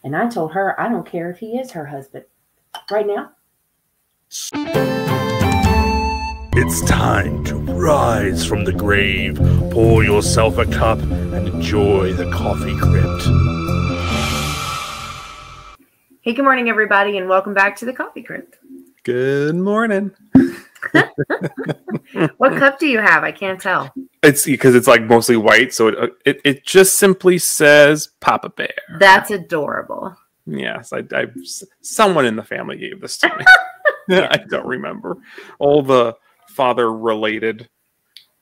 And I told her I don't care if he is her husband. Right now. It's time to rise from the grave, pour yourself a cup, and enjoy the coffee crypt. Hey, good morning, everybody, and welcome back to the Coffee Crypt. Good morning. What cup do you have? I can't tell. It's because it's like mostly white, so it just simply says Papa Bear. That's adorable. Yes, someone in the family gave this to me. I don't remember all the father-related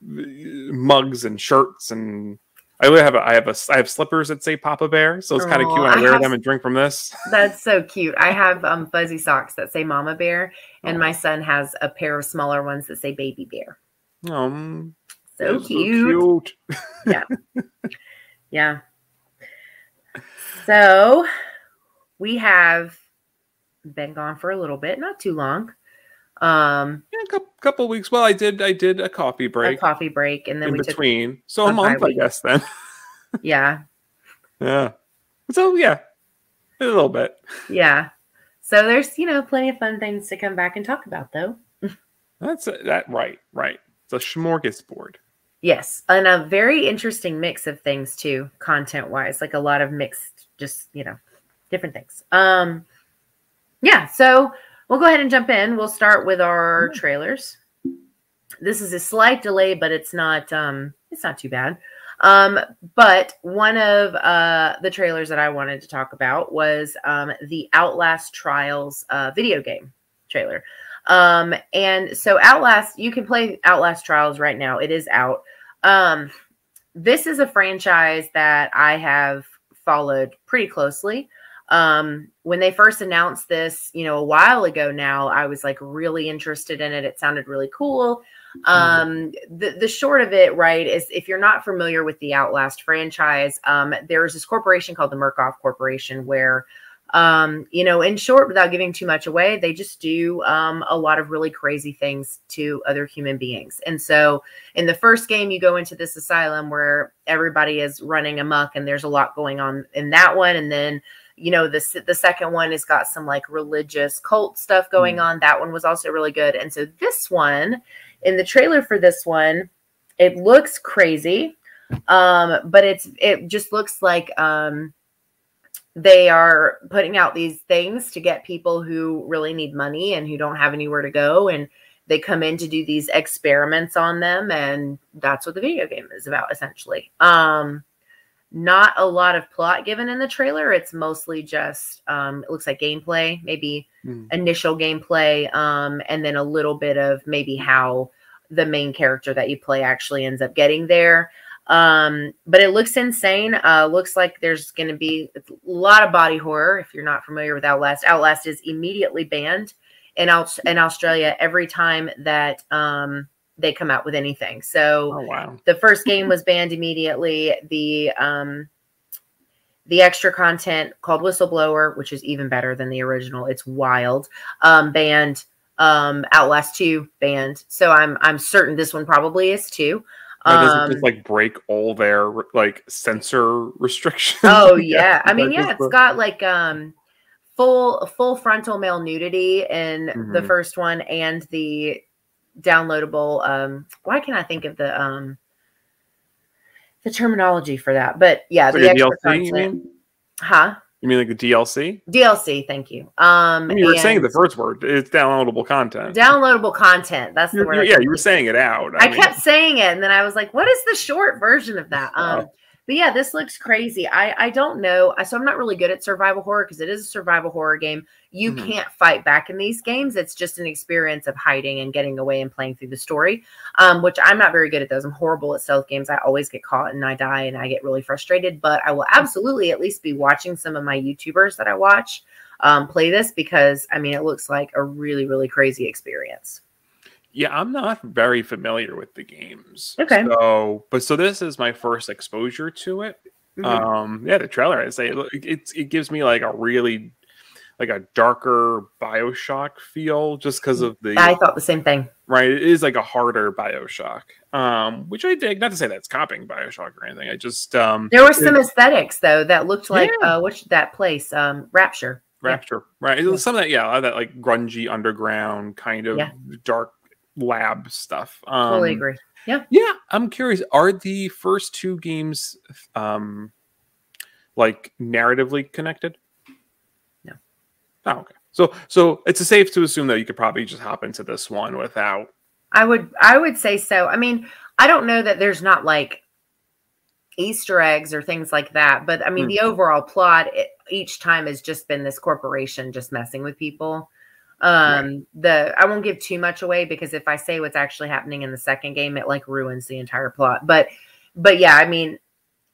mugs and shirts, and I have slippers that say Papa Bear, so it's kind of cute when I wear them and drink from this. That's so cute. I have fuzzy socks that say Mama Bear, and my son has a pair of smaller ones that say Baby Bear. So cute. Yeah. Yeah. So we have been gone for a little bit, not too long. A couple weeks. Well, I did a coffee break. And then in between. So a month, I guess, then. Yeah. Yeah. So yeah, a little bit. Yeah. So there's plenty of fun things to come back and talk about, though. That's that right. It's a smorgasbord. Yes, and a very interesting mix of things too, content-wise. Like a lot of mixed, just different things. Yeah. So we'll go ahead and jump in. We'll start with our trailers. This is a slight delay, but it's not too bad. But one of the trailers that I wanted to talk about was the Outlast Trials video game trailer. And so Outlast, you can play Outlast Trials right now. It is out. This is a franchise that I have followed pretty closely. When they first announced this, a while ago now, I was like really interested in it. It sounded really cool. The short of it, right, is if you're not familiar with the Outlast franchise, there's this corporation called the Murkoff Corporation where, in short, without giving too much away, they just do a lot of really crazy things to other human beings. And so in the first game, you go into this asylum where everybody is running amok and there's a lot going on in that one. And then the second one has got some like religious cult stuff going on. That one was also really good. And so this one, in the trailer for this one, it looks crazy, but it just looks like they are putting out these things to get people who really need money and who don't have anywhere to go, and they come in to do these experiments on them, and that's what the video game is about, essentially. Not a lot of plot given in the trailer. It's mostly just, it looks like gameplay, maybe initial gameplay, and then a little bit of maybe how the main character that you play actually ends up getting there. But it looks insane. Looks like there's going to be a lot of body horror. If you're not familiar with Outlast, Outlast is immediately banned in Australia every time that they come out with anything. So the first game was banned immediately. The extra content called Whistleblower, which is even better than the original, it's wild, banned. Outlast 2 banned. So I'm certain this one probably is too. Does it just like break all their like censor restrictions? Oh yeah. I mean, yeah, it's got like full frontal male nudity in the first one, and the downloadable why can't I think of the terminology for that? But yeah, so the extra DLC, content. you mean? Huh? You mean like the DLC? DLC, thank you. You were saying the first word. It's downloadable content. Downloadable content. That's the word. Yeah, you were saying it out. I kept saying it, and then I was like, what is the short version of that? But yeah, this looks crazy. I don't know. So I'm not really good at survival horror because it is a survival horror game. You can't fight back in these games. It's just an experience of hiding and getting away and playing through the story, which I'm not very good at those. I'm horrible at stealth games. I always get caught and I die and I get really frustrated. But I will absolutely at least be watching some of my YouTubers that I watch play this because, I mean, it looks like a really, really crazy experience. Yeah, I'm not very familiar with the games. Okay. So this is my first exposure to it. Yeah, the trailer, I say it gives me like a really like a darker BioShock feel, just because of the. I thought the same thing. Right, it is like a harder BioShock, which I dig. Not to say that's copying BioShock or anything. I just there were some aesthetics though that looked like what's that place? Rapture. Rapture, right? Some of that, that like grungy underground kind of dark lab stuff. Totally agree. Yeah. I'm curious. Are the first two games like narratively connected? No. Oh, okay. So it's safe to assume that you could probably just hop into this one without. I would say so. I mean, I don't know that there's not like Easter eggs or things like that, but I mean, the overall plot each time has just been this corporation just messing with people. I won't give too much away because if I say what's actually happening in the second game, it like ruins the entire plot. But yeah, I mean,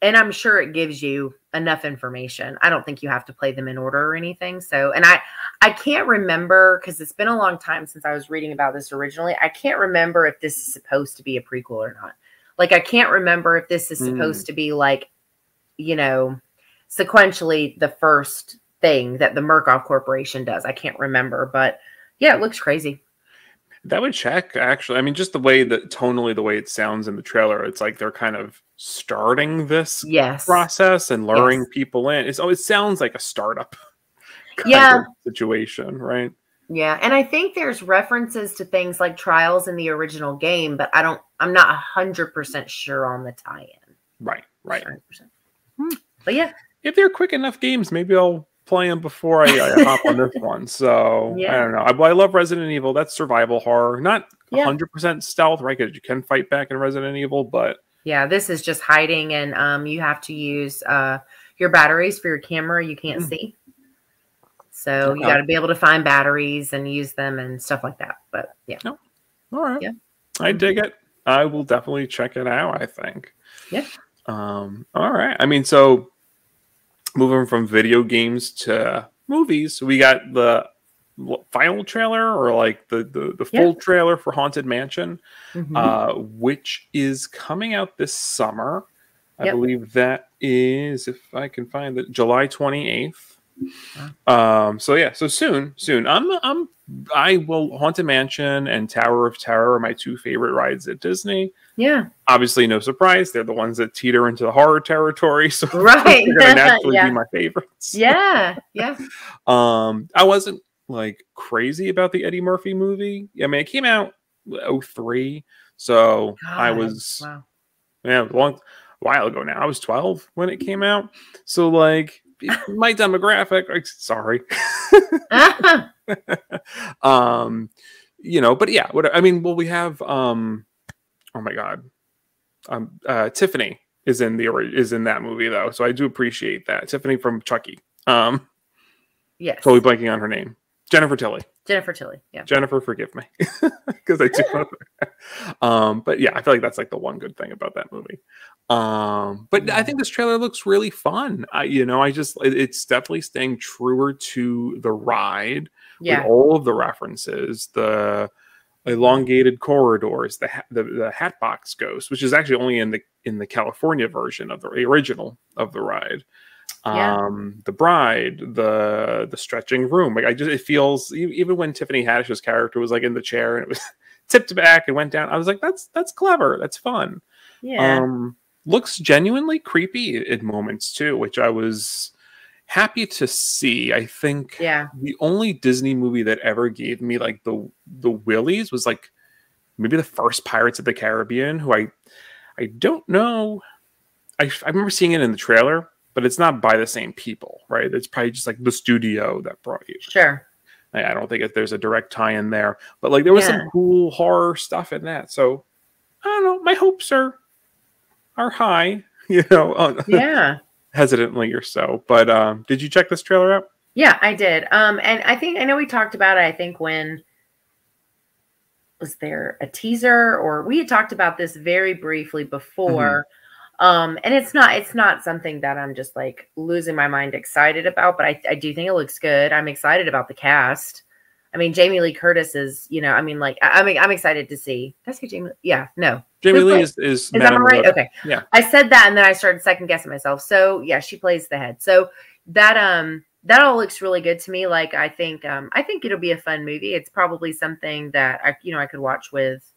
and I'm sure it gives you enough information. I don't think you have to play them in order or anything. So, and I can't remember because it's been a long time since I was reading about this originally. I can't remember if this is supposed to be a prequel or not. Like, I can't remember if this is supposed to be like, you know, sequentially the first thing that the Murkoff Corporation does. I can't remember, but yeah, it looks crazy. That would check, actually. I mean, just the way that tonally, the way it sounds in the trailer, it's like they're kind of starting this process and luring people in. It sounds like a startup kind of situation, right? Yeah, and I think there's references to things like Trials in the original game, but I'm not 100% sure on the tie-in. Right. 100%. But yeah. If they're quick enough games, maybe I'll play them before I hop on this one. So I don't know. I love Resident Evil. That's survival horror, not 100% stealth, right? Because you can fight back in Resident Evil, but yeah, this is just hiding, and you have to use your batteries for your camera. You can't see, so you got to be able to find batteries and use them and stuff like that. But yeah, all right, I dig it. I will definitely check it out. I think. Yeah. All right. I mean, so. Moving from video games to movies, we got the final trailer or like the full trailer for Haunted Mansion, which is coming out this summer. I believe that is, if I can find it, July 28th. So soon. I will Haunted Mansion and Tower of Terror are my two favorite rides at Disney. Yeah. Obviously, no surprise. They're the ones that teeter into the horror territory. So they're going to naturally be my favorites. Yeah. I wasn't like crazy about the Eddie Murphy movie. I mean, it came out 2003. So I was a while ago now. I was 12 when it came out. So like my demographic, sorry. You know, but yeah, what I mean, well, we have oh my god, Tiffany is in that movie though, so I do appreciate that. Tiffany from Chucky. Yes. Totally blanking on her name. Jennifer Tilly. Yeah. Jennifer, forgive me, because I do. But yeah, I feel like that's like the one good thing about that movie. But I think this trailer looks really fun. It's definitely staying truer to the ride with all of the references, the elongated corridors, the Hatbox Ghost, which is actually only in the California version of the original of the ride. The bride, the stretching room. Like it feels, even when Tiffany Haddish's character was like in the chair and it was tipped back and went down, I was like, that's clever, that's fun. Looks genuinely creepy at moments too, which I was happy to see. I think the only Disney movie that ever gave me like the willies was like maybe the first Pirates of the Caribbean, who I don't know. I remember seeing it in the trailer, but it's not by the same people, right? It's probably just like the studio that brought you. Sure. I don't think there's a direct tie-in there, but like there was some cool horror stuff in that. So I don't know. My hopes are high, hesitantly or so. But did you check this trailer out? Yeah, I did. And I know we talked about it. I think when was there a teaser, or we had talked about this very briefly before. And it's not something that I'm just like losing my mind excited about, but I do think it looks good. I'm excited about the cast. I mean, Jamie Lee Curtis is, I'm excited to see. Did I say Jamie? Yeah, no. Jamie Lee is that right? Okay. Yeah. I said that and then I started second guessing myself. So yeah, she plays the head. So that that all looks really good to me. Like, I think it'll be a fun movie. It's probably something that I could watch with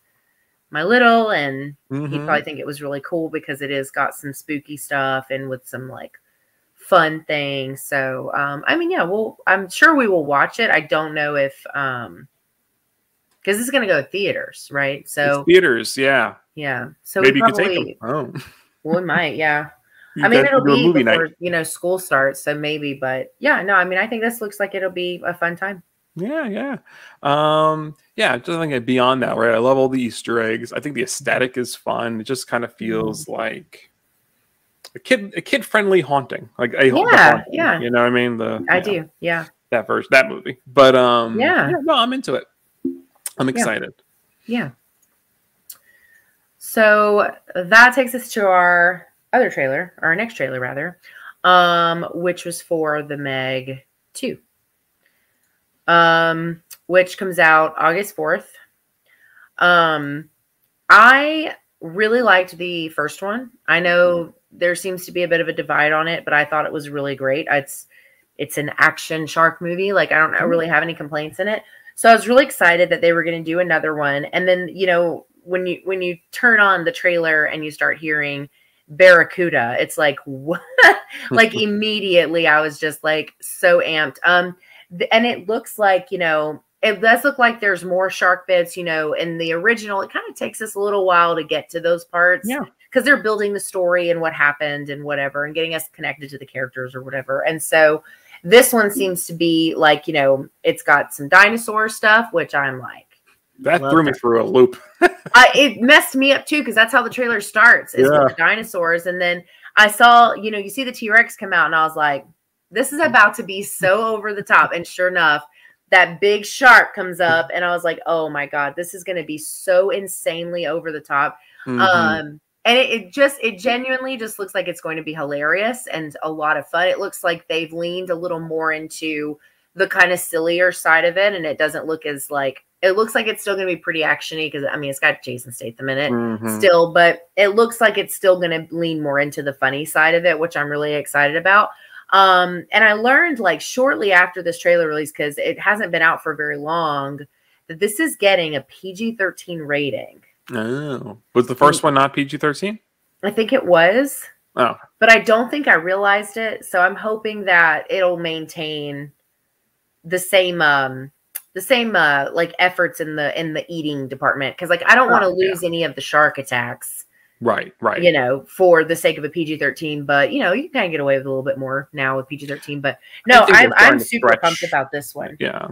my little, and he'd probably think it was really cool because it is got some spooky stuff and with some like fun things. So, I mean, yeah, I'm sure we will watch it. I don't know if, because this is going to go to theaters, right? So it's theaters, yeah. Yeah. So maybe we you could take them home. Well, we might, yeah. You I mean, it'll be movie before, night. School starts, so maybe, but yeah, no, I mean, I think this looks like it'll be a fun time. Yeah, yeah. Just think beyond that, right? I love all the Easter eggs. I think the aesthetic is fun. It just kind of feels like a kid-friendly haunting. Like a haunting, yeah. You know what I mean? I do, yeah. That movie. But yeah, no, I'm into it. I'm excited. Yeah. So that takes us to our other trailer, or our next trailer rather, which was for The Meg 2, which comes out August 4th. I really liked the first one. I know there seems to be a bit of a divide on it, but I thought it was really great. It's an action shark movie. Like, I don't really have any complaints in it. So I was really excited that they were going to do another one. And then, when you turn on the trailer and you start hearing Barracuda, it's like, what? Like, immediately I was just like so amped. And it looks like, it does look like there's more shark bits, in the original. It kind of takes us a little while to get to those parts. Yeah. Because they're building the story and what happened and whatever, and getting us connected to the characters or whatever. And so this one seems to be like, it's got some dinosaur stuff, which I'm like. That threw me through a loop. It messed me up too, because that's how the trailer starts, is with the dinosaurs. And then I saw, you see the T-Rex come out, and I was like, this is about to be so over the top. And sure enough, that big shark comes up, and I was like, oh my God, this is going to be so insanely over the top. And it genuinely just looks like it's going to be hilarious and a lot of fun. It looks like they've leaned a little more into the kind of sillier side of it. And it doesn't look as like, it looks like it's still going to be pretty actiony, because I mean, it's got Jason Statham in it still, but it looks like it's still going to lean more into the funny side of it, which I'm really excited about. And I learned like shortly after this trailer release, because it hasn't been out for very long, that this is getting a PG-13 rating. Oh, was the first one not PG-13? I think it was. Oh, but I don't think I realized it. So I'm hoping that it'll maintain the same like efforts in the eating department, because like I don't want to lose any of the shark attacks. Right. For the sake of a PG-13, but you can get away with a little bit more now with PG-13. But no, I'm super pumped about this one. Yeah.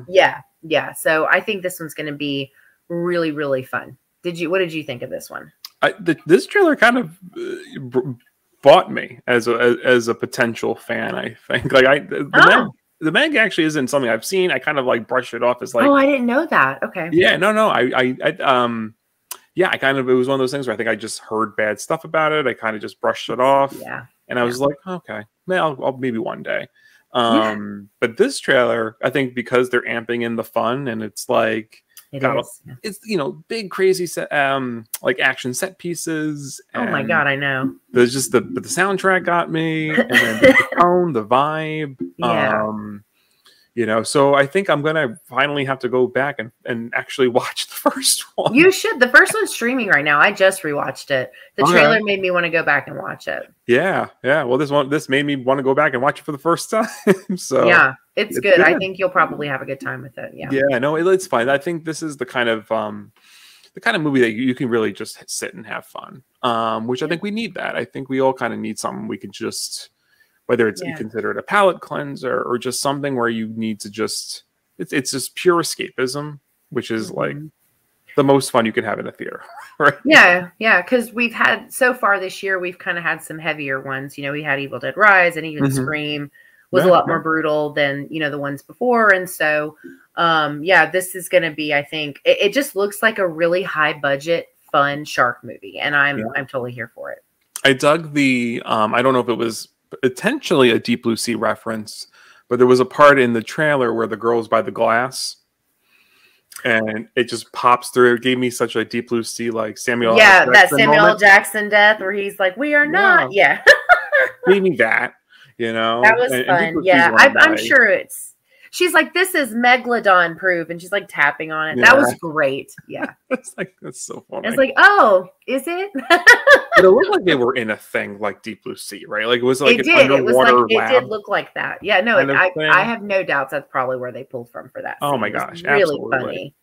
So I think this one's going to be really, really fun. What did you think of this one? This trailer kind of bought me as a potential fan. I think the Meg actually isn't something I've seen. I kind of like brush it off as like, oh, I didn't know that. Okay. Yeah, no. I kind of, it was one of those things where I think I just heard bad stuff about it. I kind of just brushed it off. Yeah. And I was like, okay, I'll maybe one day. But this trailer, I think because they're amping in the fun, and it's like, it's big crazy set like action set pieces. Oh my God, I know. There's just the soundtrack got me, and then the tone, the vibe. So I think I'm gonna finally have to go back and actually watch the first one. You should. The first one's streaming right now. I just rewatched it. The trailer made me want to go back and watch it. Yeah. Well, this made me want to go back and watch it for the first time. So yeah, it's good. I think you'll probably have a good time with it. Yeah. No, it's fine. I think this is the kind of movie that you can really just sit and have fun. Which I think we need that. I think we all kind of need something we can just. Whether it's you consider it a palate cleanser or just something where you need to just, it's just pure escapism, which is like the most fun you can have in a theater, right? Yeah. Because we've had, so far this year, we've kind of had some heavier ones. We had Evil Dead Rise, and even Scream was a lot more brutal than, the ones before. And so, this is going to be, I think, it just looks like a really high budget, fun shark movie. And I'm totally here for it. I dug the, I don't know if it was potentially a Deep Blue Sea reference, but there was a part in the trailer where the girl's by the glass and it just pops through. It gave me such a Deep Blue Sea, like Samuel L. Jackson death where he's like, we are not. Gave me that. you know. That was And Deep fun. Blue Sea is Yeah, one of I'm my, sure it's. She's like, this is Megalodon proof, and she's like tapping on it. That yeah. was great. Yeah, It's like, that's so funny. it's like, oh, is it? But it looked like they were in a thing like Deep Blue Sea, right? Like it was like It an did. It was like underwater it did lab look like that. Yeah, no, kind of I thing. have no doubts that's probably where they pulled from for that Oh scene. my It was gosh, really absolutely. funny.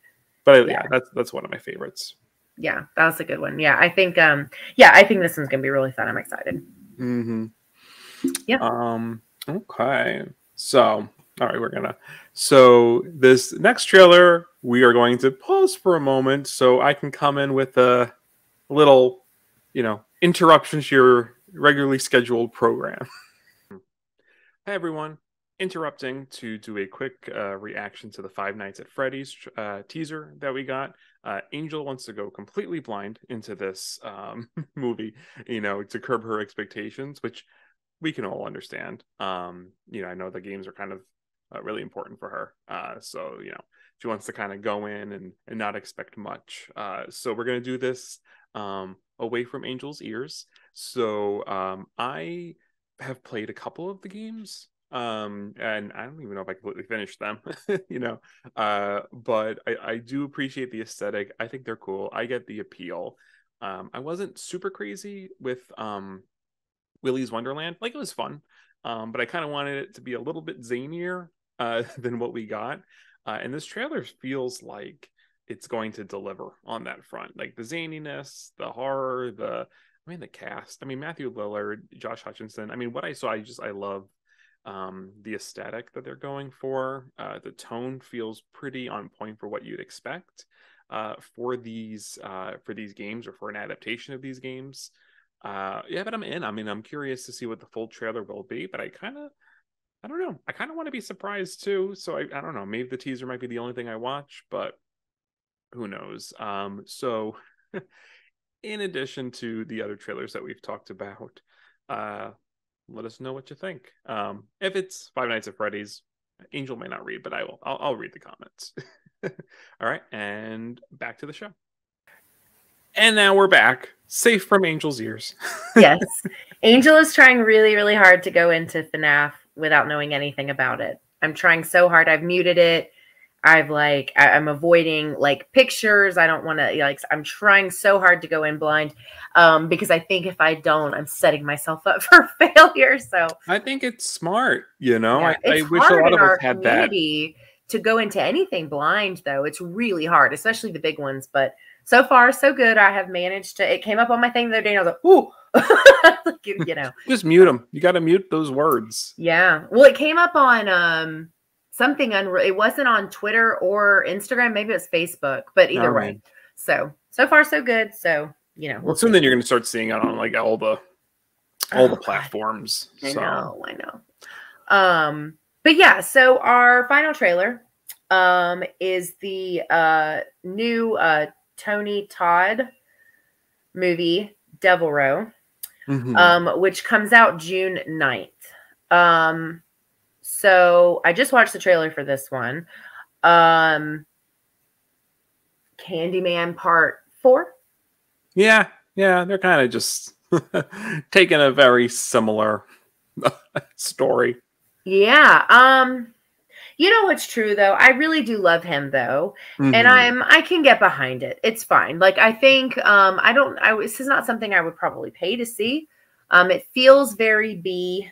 But yeah, that's one of my favorites. Yeah, that was a good one. Yeah, I think I think this one's gonna be really fun. I'm excited. Mm-hmm. Yeah. Okay. So, all right, so this next trailer, we are going to pause for a moment so I can come in with a little, interruption to your regularly scheduled program. Hi, everyone. Interrupting to do a quick reaction to the Five Nights at Freddy's teaser that we got. Angel wants to go completely blind into this movie, to curb her expectations, which we can all understand. I know the games are kind of really important for her. So, she wants to kind of go in and not expect much. So we're going to do this away from Angel's ears. So I have played a couple of the games. And I don't even know if I completely finished them, but I do appreciate the aesthetic. I think they're cool. I get the appeal. I wasn't super crazy with Willy's Wonderland. Like, it was fun, but I kind of wanted it to be a little bit zanier than what we got. And this trailer feels like it's going to deliver on that front. Like the zaniness, the horror, the cast. Matthew Lillard, Josh Hutcherson. What I saw, I love the aesthetic that they're going for. The tone feels pretty on point for what you'd expect for these games, or for an adaptation of these games. But I'm in. I'm curious to see what the full trailer will be, but I don't know. I kind of want to be surprised too. So I don't know. Maybe the teaser might be the only thing I watch, but who knows? So in addition to the other trailers that we've talked about, let us know what you think. If it's Five Nights at Freddy's, Angel may not read, but I will. I'll read the comments. All right, and back to the show. And now we're back, safe from Angel's ears. Yes. Angel is trying really, really hard to go into FNAF without knowing anything about it. I'm trying so hard. I've muted it. I'm avoiding pictures. I don't want to I'm trying so hard to go in blind because I think if I don't, I'm setting myself up for failure. So I think it's smart, Yeah, I wish a lot of us had that. To go into anything blind, though. It's really hard, especially the big ones. But so far, so good. I have managed to. It came up on my thing the other day, and I was like, "Ooh," Just mute them. You got to mute those words. Yeah. Well, it came up on something unreal. It wasn't on Twitter or Instagram. Maybe it was Facebook. But either way, so far, so good. So Well, soon then you're going to start seeing it on all the platforms. I know. But yeah, so our final trailer is the new Tony Todd movie, Devilreaux, which comes out June 9th. So I just watched the trailer for this one. Candyman Part 4. Yeah, they're kind of just taking a very similar story. Yeah. You know what's true though? I really do love him though. And I can get behind it. It's fine. I think this is not something I would probably pay to see. It feels very B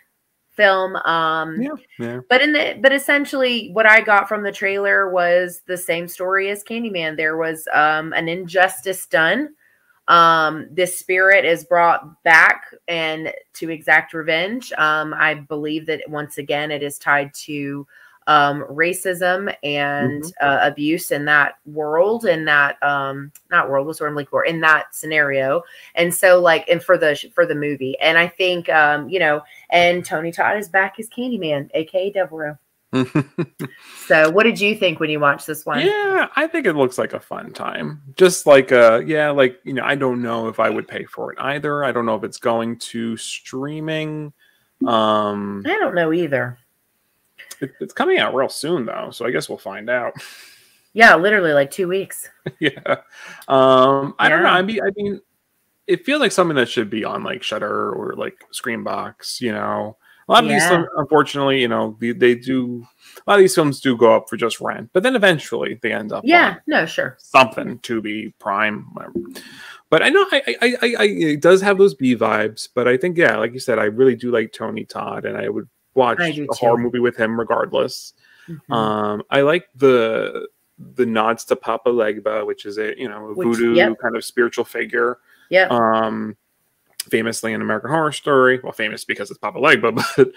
film. But essentially what I got from the trailer was the same story as Candyman. There was an injustice done. This spirit is brought back and to exact revenge. I believe that once again it is tied to racism and abuse in that world, in that not world, what's the word I'm looking for, in that scenario. And so and for the movie, and I think and Tony Todd is back as Candyman, aka Devilreaux. So what did you think when you watched this one? Yeah, I think it looks like a fun time. Just I don't know if I would pay for it either. I don't know if it's going to streaming. I don't know either. It's coming out real soon though, so I guess we'll find out. Yeah, literally 2 weeks. Yeah. I don't know. I mean, it feels like something that should be on Shudder or Screambox, A lot of these films, unfortunately, you know, they do. A lot of these films do go up for just rent, but then eventually they end up. Yeah, no, sure. Something to be Prime, whatever. But I know it does have those B vibes. But I think, yeah, like you said, I really do like Tony Todd, and I would watch a horror movie with him regardless. I like the nods to Papa Legba, which is a voodoo kind of spiritual figure. Famously in American Horror Story. Well, famous because it's Papa Legba, but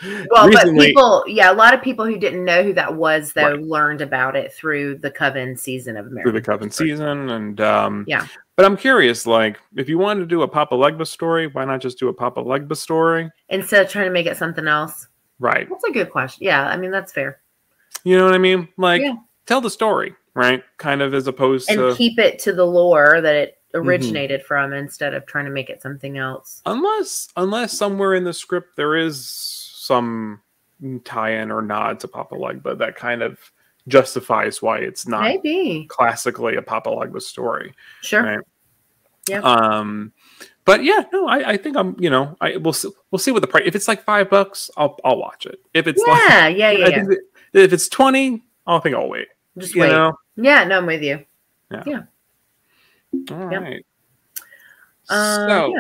recently, a lot of people who didn't know who that was, though, learned about it through the Coven season of American. Through the Coven season, and But I'm curious, like, if you wanted to do a Papa Legba story, why not just do a Papa Legba story instead of trying to make it something else? Right. That's a good question. Yeah, I mean, that's fair. You know what I mean? Like, tell the story, right? Kind of as opposed to keep it to the lore that it originated from instead of trying to make it something else. Unless somewhere in the script there is some tie-in or nod to Papa Legba that kind of justifies why it's not classically a Papa Legba story. Sure. Right? Yeah. But yeah, no, I think we'll see what the price. If it's like $5, I'll watch it. If it's if it's 20, I'll think I'll wait. Just wait. Yeah, no, I'm with you. Yeah. All right. So,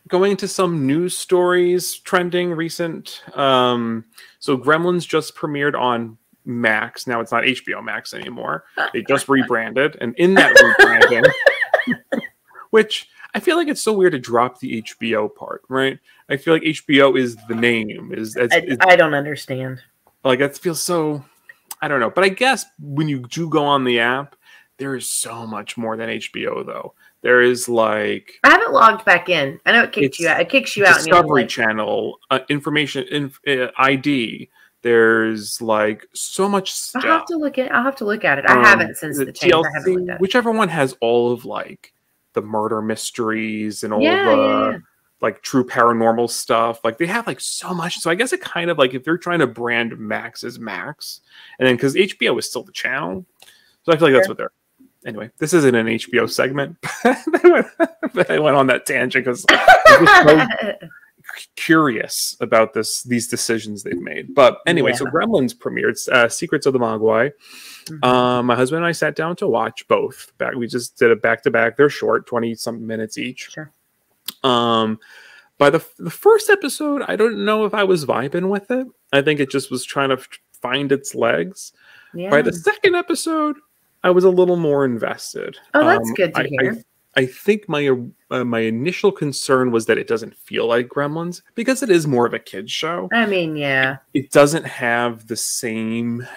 going to some news stories trending recent. So, Gremlins just premiered on Max. Now it's not HBO Max anymore. They just rebranded, and in that rebranding, which I feel like it's so weird to drop the HBO part, right? I feel like HBO is the name. I don't understand. Like, that feels so. I don't know, but I guess when you do go on the app, there is so much more than HBO, though. There is like I haven't logged back in. I know it kicks you out. It kicks you out. Discovery Channel, information, ID. There's like so much stuff. I'll have to look at it. I haven't since the change. TLC, I haven't looked at it. Whichever one has all of like the murder mysteries and all the like true paranormal stuff. Like they have like so much. So I guess it kind of like if they're trying to brand Max as Max, and then because HBO is still the channel, so I feel like that's what they're. Anyway, this isn't an HBO segment, but I went on that tangent because I was so curious about these decisions they've made. But anyway, so Gremlins premiered, Secrets of the Mogwai. My husband and I sat down to watch both. We just did it back-to-back. They're short, 20-something minutes each. Sure. By the first episode, I don't know if I was vibing with it. I think it just was trying to find its legs. Yeah. By the second episode, I was a little more invested. Oh, that's good to hear. I think my initial concern was that it doesn't feel like Gremlins because it is more of a kids show. I mean, yeah. It doesn't have the same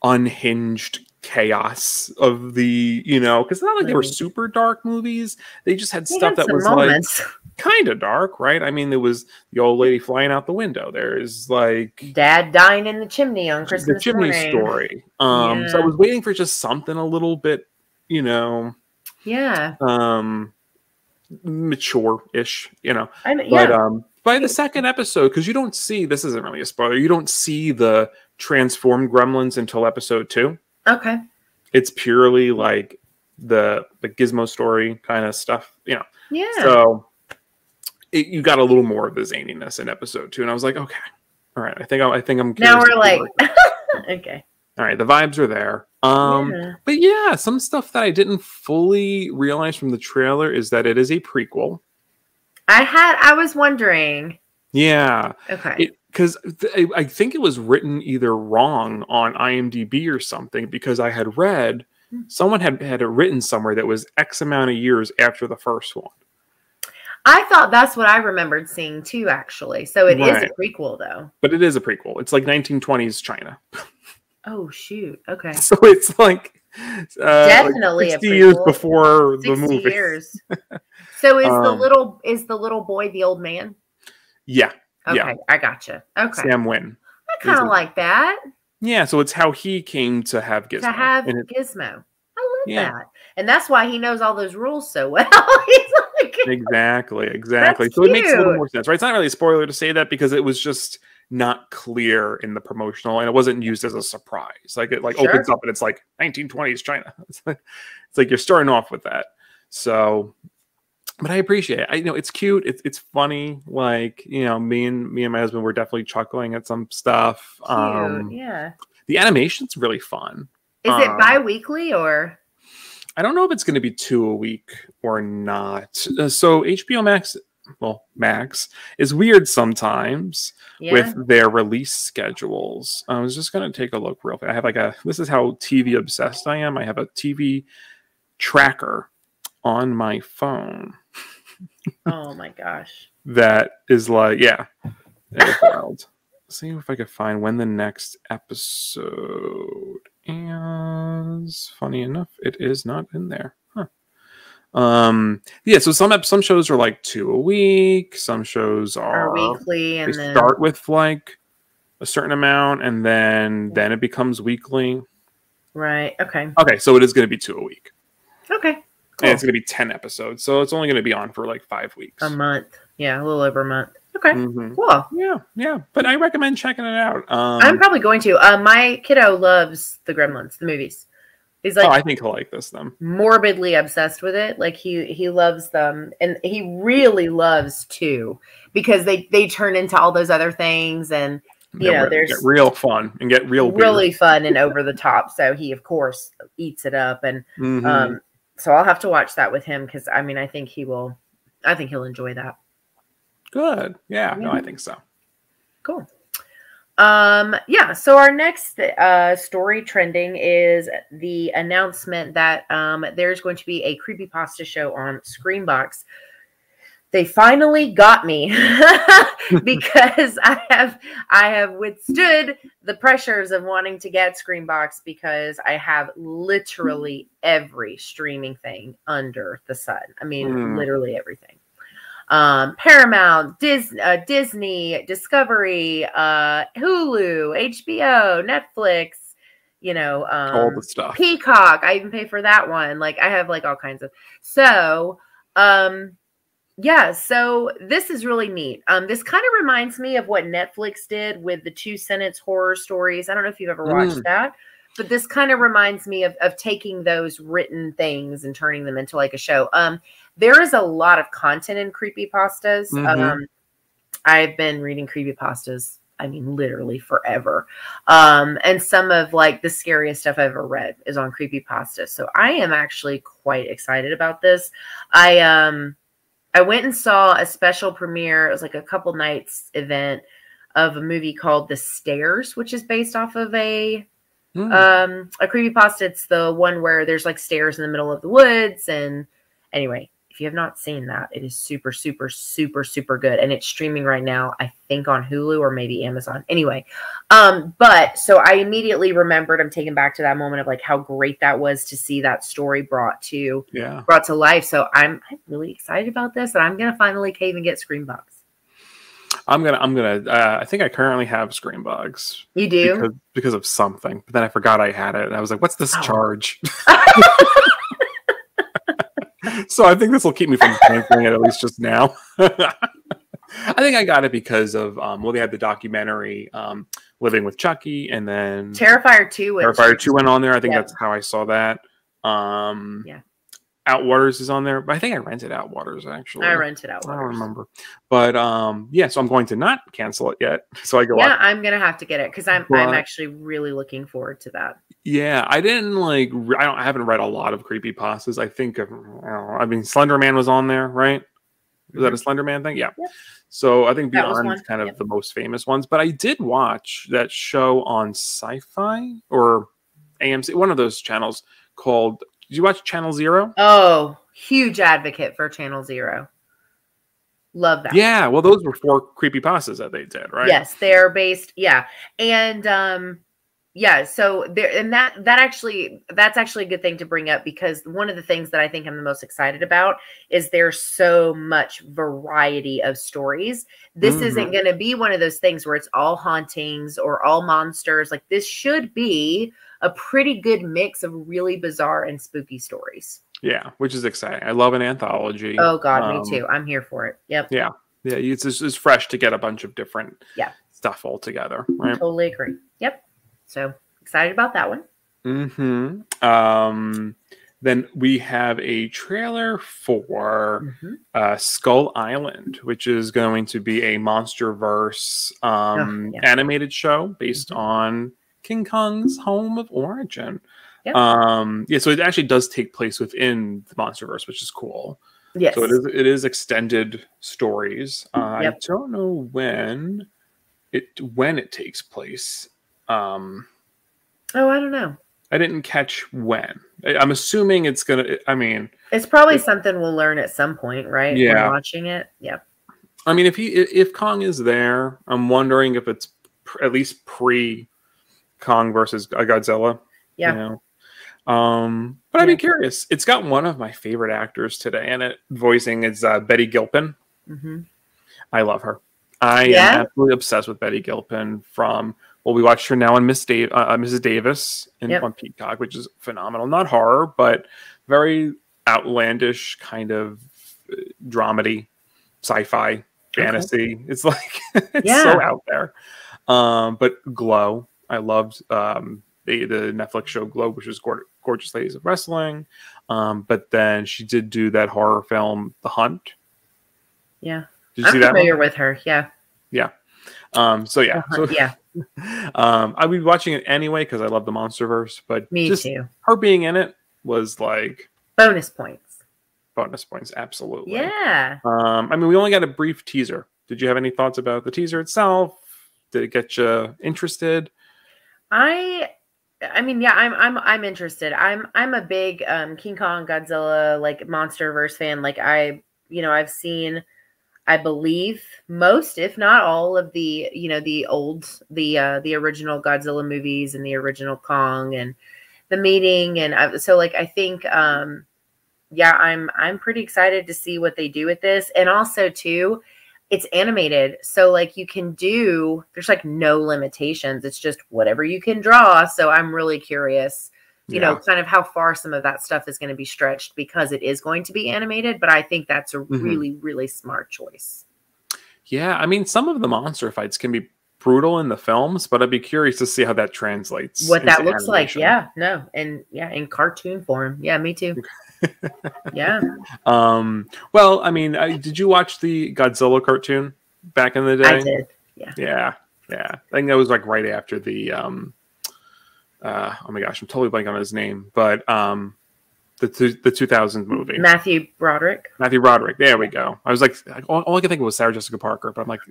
unhinged chaos of the, because it's not like they were super dark movies. They just had stuff that was moments. Like kind of dark, right? I mean, there was the old lady flying out the window. There's like Dad dying in the chimney on Christmas. The chimney story. So I was waiting for just something a little bit, mature-ish, But by the second episode, because you don't see, this isn't really a spoiler, you don't see the transformed Gremlins until episode 2. Okay. It's purely like the Gizmo story kind of stuff, Yeah. So you got a little more of the zaniness in episode 2, and I was like, okay, all right, I think I'm. Now we're like, okay. All right, the vibes are there. But yeah, some stuff that I didn't fully realize from the trailer is that it is a prequel. I was wondering. Yeah. Okay. Because I think it was written either wrong on IMDb or something, because I had read someone had it written somewhere that was X amount of years after the first one. I thought that's what I remembered seeing too, actually. So it is a prequel, though. But it is a prequel. It's like 1920s China. Oh, shoot. Okay. So it's like definitely like 60 years before the movie. 60 years. So is the little boy the old man? Yeah. Okay, yeah. I gotcha. Okay. Sam Wynn. I kind of like that. Yeah, so it's how he came to have Gizmo. Gizmo. I love that. And that's why he knows all those rules so well. Exactly. That's so it makes a little more sense, right? It's not really a spoiler to say that because it was just not clear in the promotional, and it wasn't used as a surprise. Like it opens up and it's like 1920s China. It's like you're starting off with that. So but I appreciate it. You know, it's cute. It's funny. Like, you know, me and my husband were definitely chuckling at some stuff. Cute. Yeah. The animation's really fun. Is it bi-weekly or? I don't know if it's going to be 2 a week or not. So HBO Max, well, Max is weird sometimes with their release schedules. I was just going to take a look real quick. I have this is how TV obsessed I am. I have a TV tracker on my phone. Oh my gosh. That is like, yeah, it's wild. See if I could find when the next episode is. Funny enough, it is not in there. Huh. Yeah, so some shows are like 2 a week, some shows are weekly, and they start with like a certain amount and then it becomes weekly. Right. Okay. Okay, so it is going to be 2 a week. Okay. Cool. And it's going to be 10 episodes, so it's only going to be on for like 5 weeks. A month. Yeah, a little over a month. Okay. Mm-hmm. Cool. Yeah. But I recommend checking it out. I'm probably going to. My kiddo loves the Gremlins, the movies. He's like, I think he'll like them. Morbidly obsessed with it. Like he loves them, and he really loves 2 because they turn into all those other things, and there's get real fun and get really fun and over the top. So he of course eats it up, and so I'll have to watch that with him because I think he'll enjoy that. Good. Yeah. No, I think so. Cool. Yeah. So our next story trending is the announcement that there's going to be a Creepypasta show on Screambox. They finally got me because I have withstood the pressures of wanting to get Screambox because I have literally every streaming thing under the sun. I mean, literally everything. Paramount, Disney, Discovery, Hulu, HBO, Netflix, all the stuff. Peacock. I even pay for that one. Like I have like all kinds of. So, yeah, so this is really neat. This kind of reminds me of what Netflix did with the 2-sentence horror stories. I don't know if you've ever watched that, but this kind of reminds me of taking those written things and turning them into like a show. There is a lot of content in creepypastas. I've been reading creepypastas, literally forever. And some of like the scariest stuff I've ever read is on creepypasta. So I am actually quite excited about this. I went and saw a special premiere. It was like a couple nights event of a movie called The Stairs, which is based off of a creepypasta. It's the one where there's like stairs in the middle of the woods. And anyway, if you have not seen that, it is super, super, super, super good. And it's streaming right now, I think on Hulu or maybe Amazon. Anyway, but so I immediately remembered, I'm taken back to that moment of like how great that was to see that story brought to life. So I'm really excited about this, and I'm going to finally cave and get Screambox. I think I currently have Screambox. You do? Because of something. But then I forgot I had it. And I was like, what's this charge? So I think this will keep me from canceling it, at least just now. I think I got it because of, they had the documentary, Living with Chucky, and then Terrifier 2. Terrifier 2 went on there. I think that's how I saw that. Outwaters is on there, but I think I rented Outwaters actually. I rented Outwaters. I don't remember, but so I'm going to not cancel it yet. So I go. Yeah, I'm gonna have to get it because I'm actually really looking forward to that. Yeah, I didn't I haven't read a lot of creepypastas. I think Slender Man was on there, right? Was that a Slender Man thing? Yeah. Yep. So I think Beyond's kind of the most famous ones. But I did watch that show on Sci-Fi or AMC, one of those channels called. Did you watch Channel Zero? Oh, huge advocate for Channel Zero. Love that. Yeah, well, those were 4 creepypastas that they did, right? Yes, they're based. Yeah, and so there, and that's actually a good thing to bring up because one of the things that I think I'm the most excited about is there's so much variety of stories. This isn't going to be one of those things where it's all hauntings or all monsters. Like this should be a pretty good mix of really bizarre and spooky stories. Yeah, which is exciting. I love an anthology. Oh God, me too. I'm here for it. Yep. Yeah. It's fresh to get a bunch of different stuff all together. Right? Totally agree. Yep. So excited about that one. then we have a trailer for Skull Island, which is going to be a MonsterVerse animated show based on King Kong's home of origin. Yep. So it actually does take place within the MonsterVerse, which is cool. Yes. So it is extended stories. I don't know when it takes place. I don't know. I didn't catch when. I'm assuming it's gonna. I mean, it's probably something we'll learn at some point, right? Yeah. When watching it. Yeah. I mean, if Kong is there, I'm wondering if it's at least pre Kong versus Godzilla. Yeah. You know? But I'd be curious. It's got one of my favorite actors today, and it voicing is Betty Gilpin. I love her. I am absolutely obsessed with Betty Gilpin from. Well, we watched her now on Mrs. Davis on Peacock, which is phenomenal. Not horror, but very outlandish kind of dramedy, sci-fi, fantasy. It's like it's so out there. But Glow, I loved the Netflix show Glow, which was Gorgeous Ladies of Wrestling. But then she did do that horror film, The Hunt. Yeah, did you see that? I'm familiar with her. Yeah. Yeah. I'll be watching it anyway because I love the MonsterVerse, but me too. Her being in it was like bonus points. Absolutely. Yeah. I mean, we only got a brief teaser. Did you have any thoughts about the teaser itself? Did it get you interested? I mean, yeah, I'm interested. I'm a big King Kong, Godzilla, like MonsterVerse fan. Like I've seen, I believe, most, if not all, of the the original Godzilla movies and the original Kong and the meeting, and I think I'm pretty excited to see what they do with this, and also too, it's animated, so like there's like no limitations. It's just whatever you can draw. So I'm really curious. You know, kind of how far some of that stuff is going to be stretched because it is going to be animated. But I think that's a really, really smart choice. Yeah. I mean, some of the monster fights can be brutal in the films, but I'd be curious to see how that translates. What that looks like. Yeah. No. And in cartoon form. Yeah. Me too. Yeah. Well, I mean, did you watch the Godzilla cartoon back in the day? I did. Yeah. Yeah. I think that was like right after the, oh my gosh, I'm totally blanking on his name, but the 2000 movie. Matthew Broderick. There we go. I was like, all I could think of was Sarah Jessica Parker, but I'm like,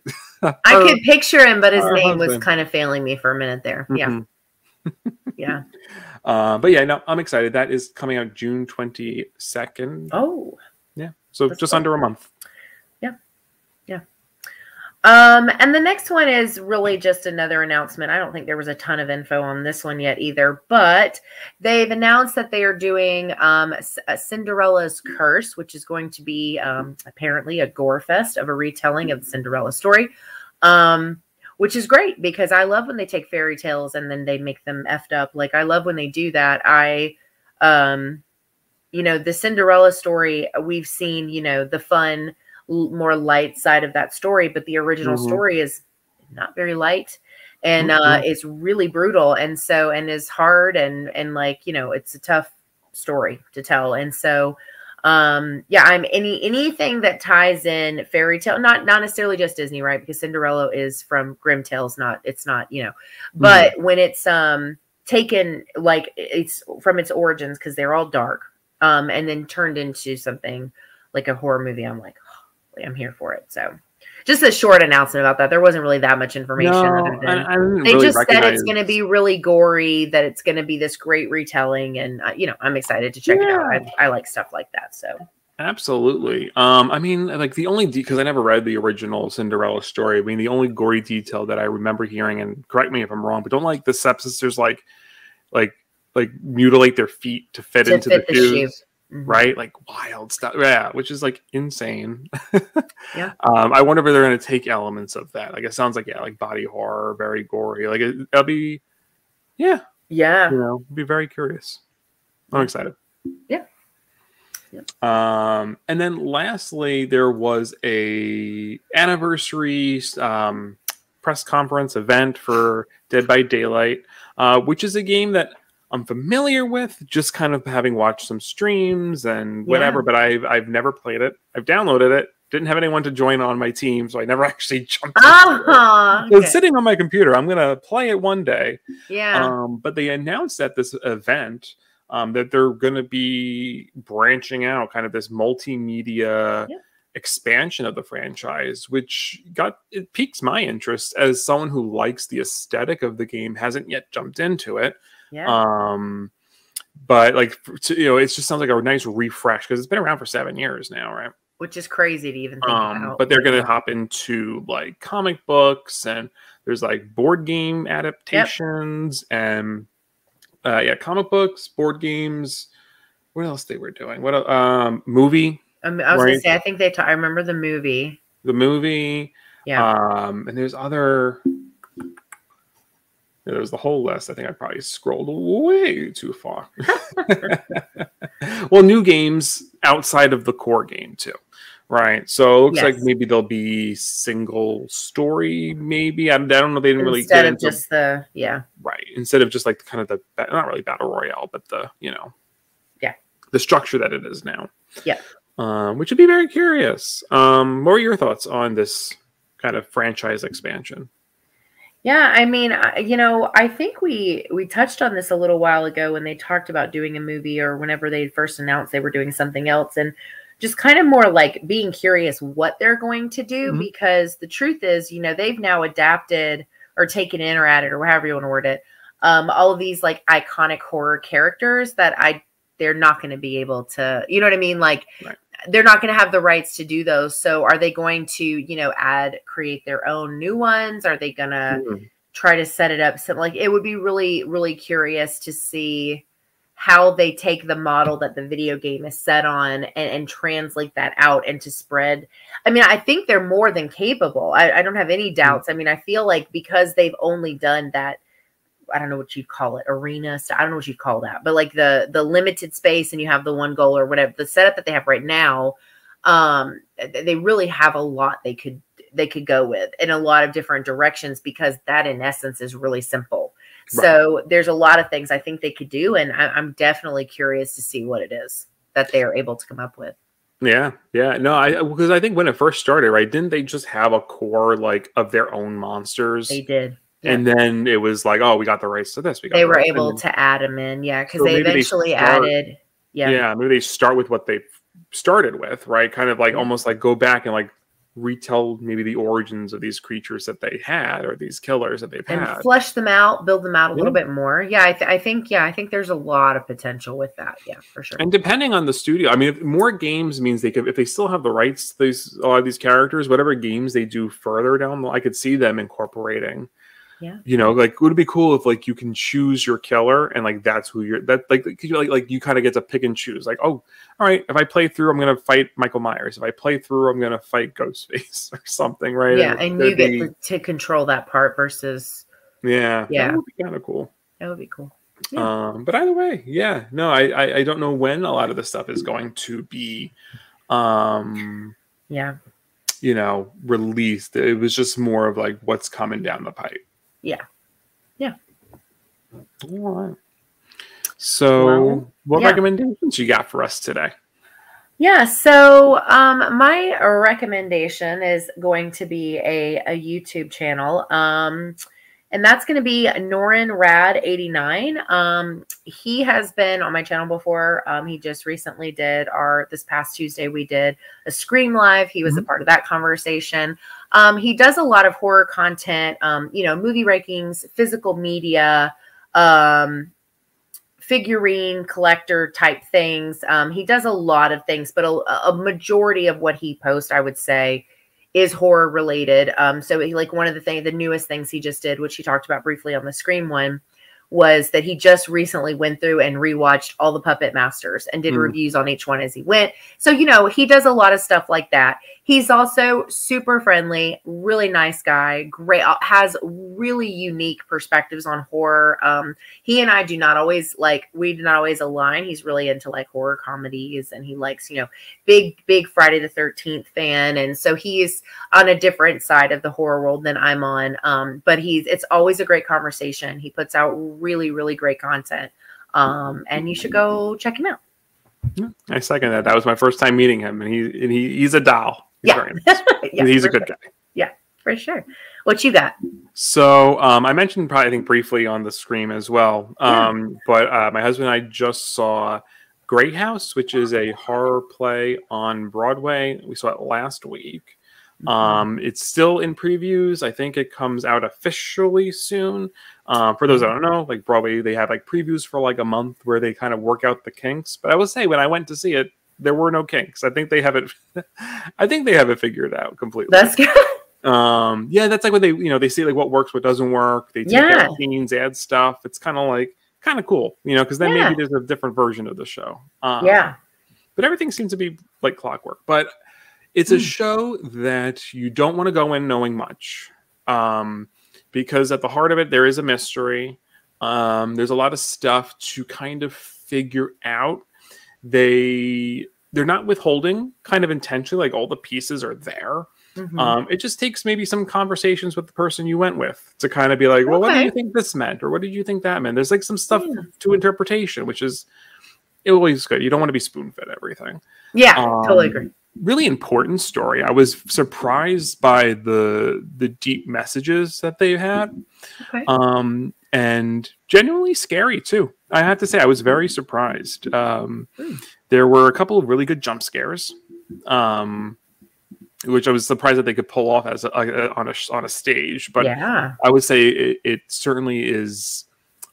I could picture him, but his name was kind of failing me for a minute there. Yeah. Yeah. But yeah, no, I'm excited. That is coming out June 22nd. Oh. Yeah. So just under a month. And the next one is really just another announcement. I don't think there was a ton of info on this one yet either, but they've announced that they are doing Cinderella's Curse, which is going to be apparently a gore fest of a retelling of the Cinderella story, which is great because I love when they take fairy tales and then they make them effed up. Like I love when they do that. The Cinderella story, we've seen, the fun, more light side of that story, but the original story is not very light and it's really brutal and is hard and like it's a tough story to tell. And so I'm anything that ties in fairy tale, not necessarily just Disney, right? Because Cinderella is from Grimm Tales, it's not but when it's taken like it's from its origins because they're all dark and then turned into something like a horror movie, I'm like, I'm here for it. So just a short announcement about that. There wasn't really that much information other than they just said it's going to be really gory, that it's going to be this great retelling. And, I'm excited to check it out. I like stuff like that. So absolutely. I mean, like the only, because I never read the original Cinderella story. I mean, the only gory detail that I remember hearing, and correct me if I'm wrong, but don't like the stepsisters like mutilate their feet to fit into the shoes. Right, like wild stuff, which is like insane. I wonder if they're going to take elements of that. Like it sounds like like body horror, very gory. Like it'll be, be very curious. I'm excited. Yeah. And then lastly, there was a anniversary press conference event for Dead by Daylight, which is a game that I'm familiar with, just kind of having watched some streams and whatever, but I've never played it. I've downloaded it. Didn't have anyone to join on my team, so I never actually jumped into it. So it's sitting on my computer. I'm going to play it one day. Yeah. But they announced at this event that they're going to be branching out kind of this multimedia expansion of the franchise, which it piques my interest as someone who likes the aesthetic of the game, hasn't yet jumped into it. Yeah. But like, it just sounds like a nice refresh because it's been around for 7 years now, right? Which is crazy to even think about. But they're going to hop into like comic books, and there's like board game adaptations and comic books, board games. What else they were doing? What movie? I was going to say, I think I remember the movie. The movie. Yeah. And there's other. There's the whole list. I think I probably scrolled way too far. Well, new games outside of the core game too, right? So it looks like maybe there'll be single story. Maybe I don't know. They didn't really get into just the right. Instead of just like kind of the not really battle royale, but the the structure that it is now. Yeah. Which would be very curious. What are your thoughts on this kind of franchise expansion? Yeah, I mean, I think we touched on this a little while ago when they talked about doing a movie, or whenever they first announced they were doing something else, and just kind of more like being curious what they're going to do, because the truth is, they've now adapted or taken in or added, or however you want to word it, all of these like iconic horror characters that they're not going to be able to, you know what I mean? Like, they're not going to have the rights to do those. So are they going to, create their own new ones? Are they going to try to set it up? So like, it would be really, really curious to see how they take the model that the video game is set on and translate that out and to spread. I mean, I think they're more than capable. I don't have any doubts. I mean, I feel like because they've only done that, I don't know what you'd call it, arena. So I don't know what you'd call that, but like the limited space, and you have the one goal or whatever, the setup that they have right now, they really have a lot they could go with in a lot of different directions, because that in essence is really simple. Right. So there's a lot of things I think they could do. And I'm definitely curious to see what it is that they are able to come up with. Yeah. Yeah. No, because I think when it first started, right, didn't they just have a core like of their own monsters? They did. Yeah. And then it was like, oh, we got the rights to this. They were able to add them in. Yeah. Because they eventually added. Yeah. Yeah. Maybe they start with what they started with, right? Kind of like almost like go back and like retell maybe the origins of these creatures that they had, or these killers that they've had. And flesh them out, build them out a little bit more. Yeah. I think there's a lot of potential with that. Yeah, for sure. And depending on the studio, I mean, if more games means they could, if they still have the rights to a lot of these characters, whatever games they do further down, I could see them incorporating. Yeah. Like, would it be cool if like you can choose your killer, and like that's who you're, that like you kind of get to pick and choose, like, oh, all right, if I play through, I'm gonna fight Michael Myers. If I play through, I'm gonna fight Ghostface or something, right? Yeah, and you get to control that part versus. Yeah, that would be kind of cool. That would be cool. Yeah. But either way, yeah, no, I don't know when a lot of this stuff is going to be, released. It was just more of like what's coming down the pipe. Yeah. Yeah. All right. So what recommendations you got for us today? Yeah. So my recommendation is going to be a YouTube channel. And that's going to be Norin Rad 89. He has been on my channel before. He just recently did this past Tuesday, we did a Scream Live. He was a part of that conversation. He does a lot of horror content, movie rankings, physical media, figurine collector type things. He does a lot of things, but a majority of what he posts, I would say, is horror related. So like one of the newest things he just did, which he talked about briefly on the Scream one, was that he just recently went through and rewatched all the Puppet Masters and did reviews on each one as he went. So, he does a lot of stuff like that. He's also super friendly, really nice guy, great, has really unique perspectives on horror. He and I do not always align. He's really into like horror comedies, and he likes, big Friday the 13th fan. And so he's on a different side of the horror world than I'm on. But it's always a great conversation. He puts out really, really great content. And you should go check him out. I second that. That was my first time meeting him, and he's a doll. He's very nice. Yeah, he's a good guy. Yeah, for sure. What you got? So I mentioned probably, I think, briefly on the Scream as well. But my husband and I just saw Great House, which is a horror play on Broadway. We saw it last week. It's still in previews. I think it comes out officially soon. For those that don't know, like Broadway, they have like previews for like a month where they kind of work out the kinks. But I will say, when I went to see it, there were no kinks. I think they have it. I think they have it figured out completely. That's good. Yeah, that's like what they see like what works, what doesn't work. They take out scenes, add stuff. It's kind of cool, because then maybe there's a different version of the show. But everything seems to be like clockwork. But it's a show that you don't want to go in knowing much, because at the heart of it there is a mystery. There's a lot of stuff to kind of figure out. They're not withholding kind of intentionally, like all the pieces are there. It just takes maybe some conversations with the person you went with to kind of be like, well, what do you think this meant? Or what did you think that meant? There's like some stuff to interpretation, which is always good. You don't want to be spoon-fed everything. Yeah, totally agree. Really important story. I was surprised by the deep messages that they had. And genuinely scary too. I have to say, I was very surprised. There were a couple of really good jump scares, which I was surprised that they could pull off as on a stage. But I would say it certainly is,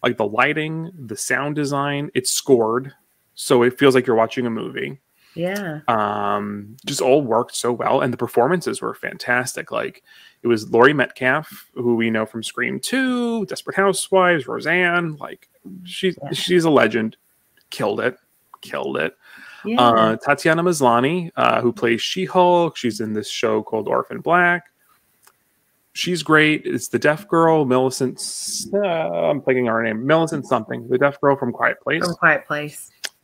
like the lighting, the sound design. It's scored, so it feels like you're watching a movie. Just all worked so well, and the performances were fantastic. Like, it was Laurie Metcalf, who we know from Scream 2, Desperate Housewives, Roseanne. Like, she's a legend. Killed it. Tatiana Maslany, who plays She-Hulk. She's in this show called Orphan Black. She's great. It's the deaf girl, Millicent. I'm thinking her name, Millicent something. The deaf girl from Quiet Place.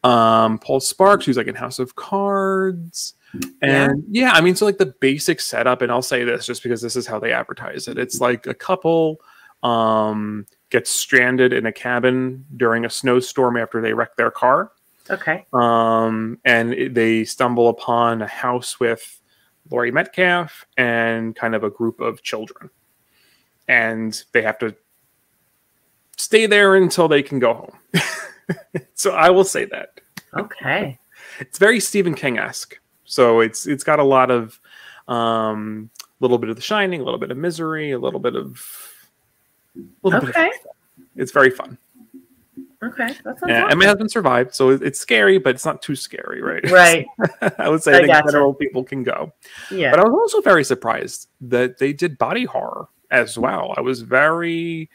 Paul Sparks, who's like in House of Cards. And I mean, so like the basic setup, and I'll say this just because this is how they advertise it. It's like a couple gets stranded in a cabin during a snowstorm after they wreck their car. And they stumble upon a house with Laurie Metcalf and kind of a group of children. And they have to stay there until they can go home. So I will say that. It's very Stephen King-esque. So it's got a lot of little bit of The Shining, a little bit of Misery, a little bit of everything. It's very fun. That sounds awesome. And my husband survived, so it's scary, but it's not too scary, right? I would say I think general people can go. But I was also very surprised that they did body horror as well. I was very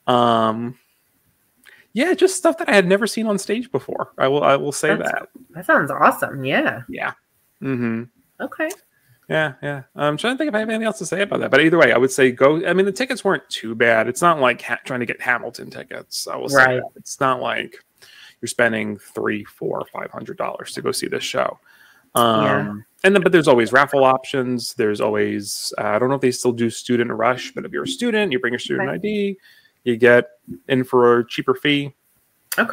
just stuff that I had never seen on stage before. I will say that. That sounds awesome. I'm trying to think if I have anything else to say about that. But either way, I would say go. I mean, the tickets weren't too bad. It's not like trying to get Hamilton tickets. I will say that. It's not like you're spending $300, $400, $500 to go see this show. But there's always raffle options. There's always I don't know if they still do student rush, but if you're a student, you bring your student ID, you get in for a cheaper fee. But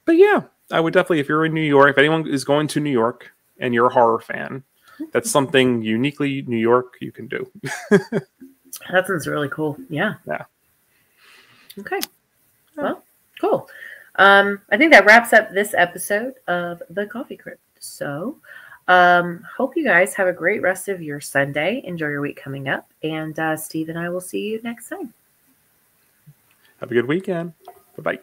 yeah, I would definitely, if you're in New York, if anyone is going to New York and you're a horror fan, that's something uniquely New York you can do. That sounds really cool. Well, cool. I think that wraps up this episode of the Coffee Crypt. So hope you guys have a great rest of your Sunday. Enjoy your week coming up. And Steve and I will see you next time. Have a good weekend. Bye-bye.